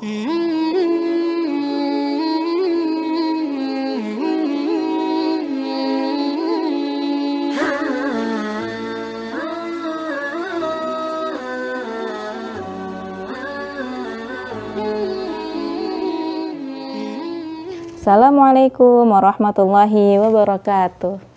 Assalamualaikum warahmatullahi wabarakatuh.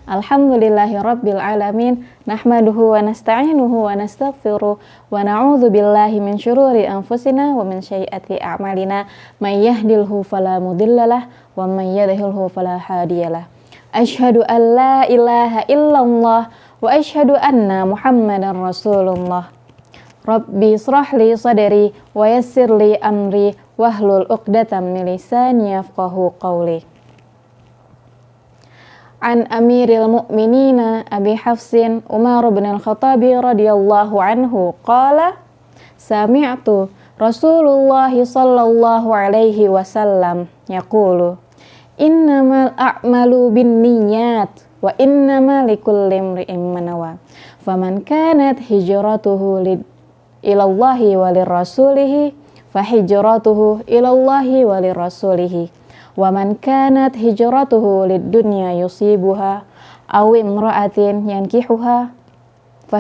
Alhamdulillahirabbil alamin, nahmaduhu wa nasta'inuhu wa nastaghfiruh wa na'udzu billahi min syururi anfusina wa min sayyiati a'malina, may yahdihillahu fala mudhillalah wa may yudhlilhu fala hadiyalah. Asyhadu an la ilaha illallah wa asyhadu anna Muhammadar Rasulullah. Rabbi israh li sadri wa yassir li amri wahlul 'uqdatam min lisani yafqahu qawli. An Amiril Mu'minina Abi Hafsin Umar bin Al-Khattab radhiyallahu anhu qala sami'tu Rasulullah sallallahu alaihi wasallam yaqulu innamal a'malu binniyat wa innamal likulli imri'in ma nawa faman kanat hijratuhu ilallahi wa lirrasulihi fa hijratuhu ilallahi wa lirrasulihi wa man kanat hijratuhu lid-dunya yusibuha aw imra'atin yankihuha fa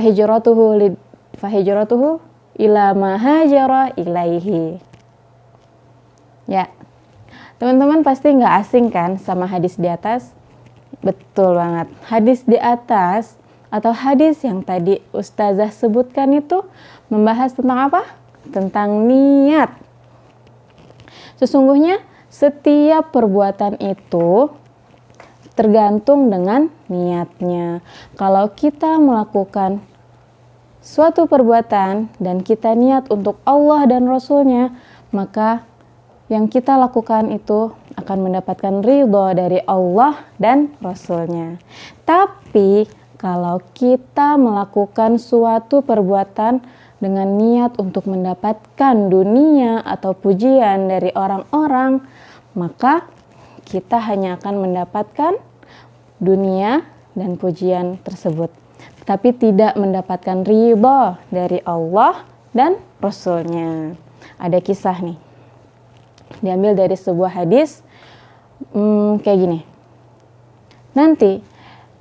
hijratuhu ila ma hajara ilaihi. Ya, teman-teman pasti nggak asing kan sama hadis di atas? Betul banget. Hadis di atas atau hadis yang tadi Ustazah sebutkan itu membahas tentang apa? Tentang niat. Sesungguhnya setiap perbuatan itu tergantung dengan niatnya. Kalau kita melakukan suatu perbuatan dan kita niat untuk Allah dan Rasulnya, maka yang kita lakukan itu akan mendapatkan ridho dari Allah dan Rasulnya. Tapi kalau kita melakukan suatu perbuatan dengan niat untuk mendapatkan dunia atau pujian dari orang-orang, maka kita hanya akan mendapatkan dunia dan pujian tersebut, tapi tidak mendapatkan ridha dari Allah dan Rasulnya. Ada kisah nih, diambil dari sebuah hadis kayak gini. Nanti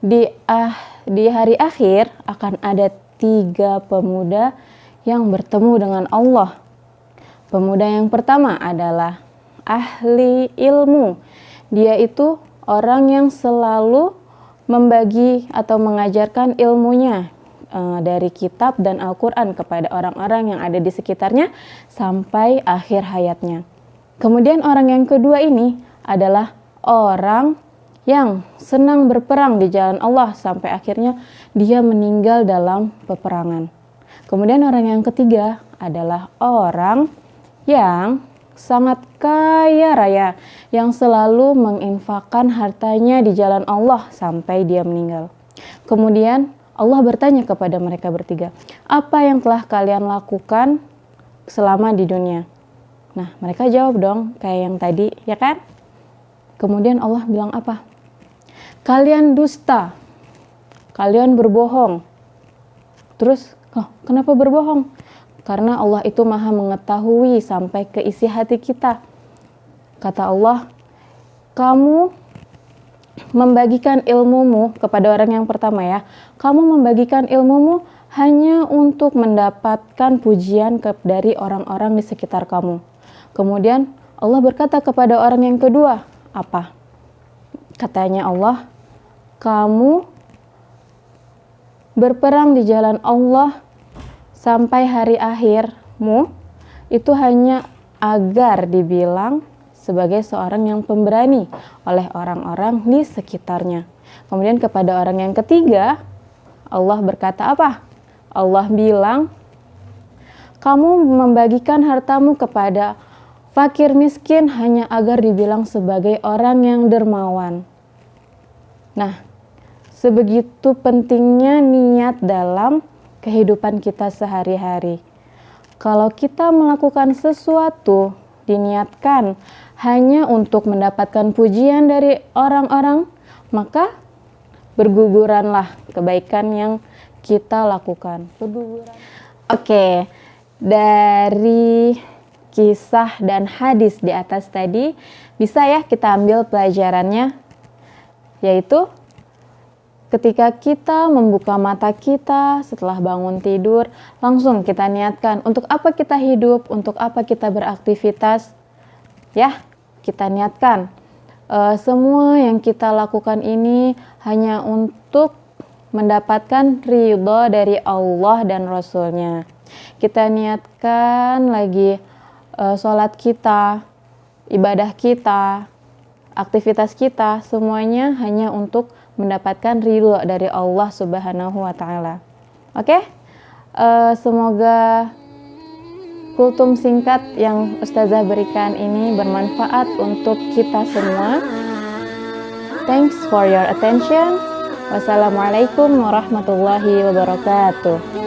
di hari akhir akan ada 3 pemuda yang bertemu dengan Allah. Pemuda yang pertama adalah ahli ilmu. Dia itu orang yang selalu membagi atau mengajarkan ilmunya dari kitab dan Al-Quran kepada orang-orang yang ada di sekitarnya sampai akhir hayatnya. Kemudian orang yang kedua ini adalah orang yang senang berperang di jalan Allah sampai akhirnya dia meninggal dalam peperangan. Kemudian orang yang ketiga adalah orang yang sangat kaya raya, yang selalu menginfakkan hartanya di jalan Allah sampai dia meninggal. Kemudian Allah bertanya kepada mereka bertiga, apa yang telah kalian lakukan selama di dunia? Nah, mereka jawab dong kayak yang tadi, ya kan? Kemudian Allah bilang apa? Kalian dusta, kalian berbohong. Terus, kenapa berbohong? Karena Allah itu maha mengetahui sampai ke isi hati kita. Kata Allah, kamu membagikan ilmumu kepada orang yang pertama ya. Kamu membagikan ilmumu hanya untuk mendapatkan pujian dari orang-orang di sekitar kamu. Kemudian Allah berkata kepada orang yang kedua, apa? Katanya Allah, kamu berperang di jalan Allah sampai hari akhirmu itu hanya agar dibilang sebagai seorang yang pemberani oleh orang-orang di sekitarnya. Kemudian kepada orang yang ketiga, Allah berkata apa? Allah bilang, kamu membagikan hartamu kepada fakir miskin hanya agar dibilang sebagai orang yang dermawan. Nah, sebegitu pentingnya niat dalam kehidupan kita sehari-hari. Kalau kita melakukan sesuatu diniatkan hanya untuk mendapatkan pujian dari orang-orang, maka berguguranlah kebaikan yang kita lakukan. Oke, dari kisah dan hadis di atas tadi, bisa ya kita ambil pelajarannya, yaitu ketika kita membuka mata kita setelah bangun tidur, langsung kita niatkan untuk apa kita hidup, untuk apa kita beraktivitas. Ya, kita niatkan semua yang kita lakukan ini hanya untuk mendapatkan ridha dari Allah dan Rasul-Nya. Kita niatkan lagi sholat kita, ibadah kita, aktivitas kita, semuanya hanya untuk mendapatkan ridha dari Allah Subhanahu wa Ta'ala. Oke? Semoga kultum singkat yang Ustazah berikan ini bermanfaat untuk kita semua. Thanks for your attention. Wassalamualaikum warahmatullahi wabarakatuh.